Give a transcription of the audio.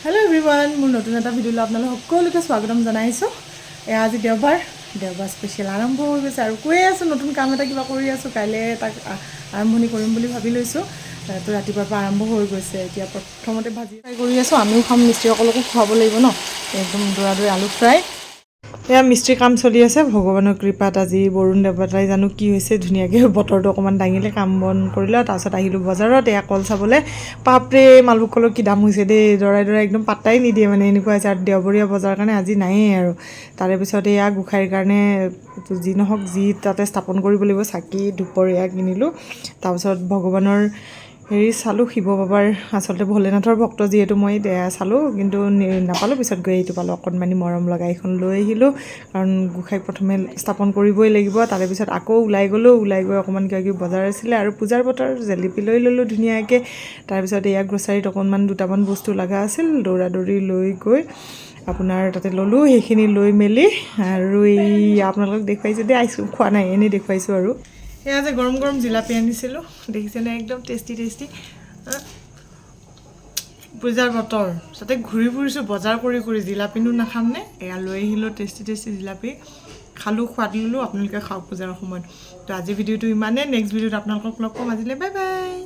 Hello everyone, মোৰ নতুন এটা ভিডিঅ'লৈ আপোনালোক সকলোকে স্বাগতম জনাইছো। আজি দেওবাৰ স্পেশাল আৰম্ভ হৈ গৈছে আৰু কৈ আছো নতুন কাম এটা কিবা কৰি আছো কাইলে তাক আৰম্ভণি কৰিম বুলি ভাবি লৈছো। তো ৰাতিপুৱাৰ পৰা আৰম্ভ হৈ গৈছে। এতিয়া প্ৰথমতে ভাজি ফ্ৰাই কৰি আছো। আমিও খাম, মিস্ত্ৰীসকলকো খুৱাব লাগিব ন। একদম দৰা আলু ফ্ৰাই। এয়া মিস্ত্ৰী কাম চলি আছে। ভগৱানৰ কৃপাত আজি বৰুণ দেৱতাই জানো কি হৈছে, ধুনীয়াকৈ বতৰটো অকণমান দাঙিলে, কাম বন কৰিলে। তাৰপিছত আহিলোঁ বজাৰত এয়া কল চাবলৈ। পাপৰে মালভোগ কলৰ কি দাম হৈছে দেই। দৰাই একদম পাত্তাই নিদিয়ে মানে, এনেকুৱা হৈছে। আৰু দেওবৰীয়া বজাৰৰ কাৰণে আজি নায়েই আৰু। তাৰে পিছত এয়া গোঁসাইৰ কাৰণে যি নহওক যি তাতে স্থাপন কৰিব লাগিব, চাকি ধূপৰ এয়া কিনিলোঁ। তাৰপিছত ভগৱানৰ হেৰি চালোঁ, শিৱ বাবাৰ আচলতে ভোলেনাথৰ ভক্ত যিহেতু মই চালোঁ, কিন্তু নাপালোঁ। পিছত গৈ এইটো পালোঁ, অকণমানি মৰম লগা এইখন লৈ আহিলোঁ। কাৰণ গোঁসাইক প্ৰথমে স্থাপন কৰিবই লাগিব। তাৰে পিছত আকৌ ওলাই গ'লোঁ। ওলাই গৈ অকণমান কিবা কিবি বজাৰ আছিলে আৰু পূজাৰ বতৰ, জেলেপি লৈ ল'লোঁ ধুনীয়াকৈ। তাৰপিছত এয়া গ্ৰচাৰীত অকণমান দুটামান বস্তু লগা আছিল, দৌৰি লৈ গৈ আপোনাৰ তাতে ল'লোঁ। সেইখিনি লৈ মেলি আৰু এই আপোনালোকক দেখুৱাইছোঁ দেই, আইচক্ৰীম খোৱা নাই, এনেই দেখুৱাইছোঁ আৰু। এয়া যে গৰম গৰম জিলাপি আনিছিলোঁ, দেখিছেনে, একদম টেষ্টি টেষ্টি। পূজাৰ বতৰ, তাতে ঘূৰি ফুৰিছোঁ বজাৰ কৰি জিলাপিনো নাখামনে। এয়া লৈ আহিলোঁ টেষ্টি টেষ্টি জিলাপি, খালোঁ, সোৱাদ ল'লোঁ। আপোনালোকে খাওক পূজাৰ সময়ত। তো আজি ভিডিঅ'টো ইমানেই। নেক্সট ভিডিঅ'ত আপোনালোকক লগ পাম। আজিলৈ বাই বাই।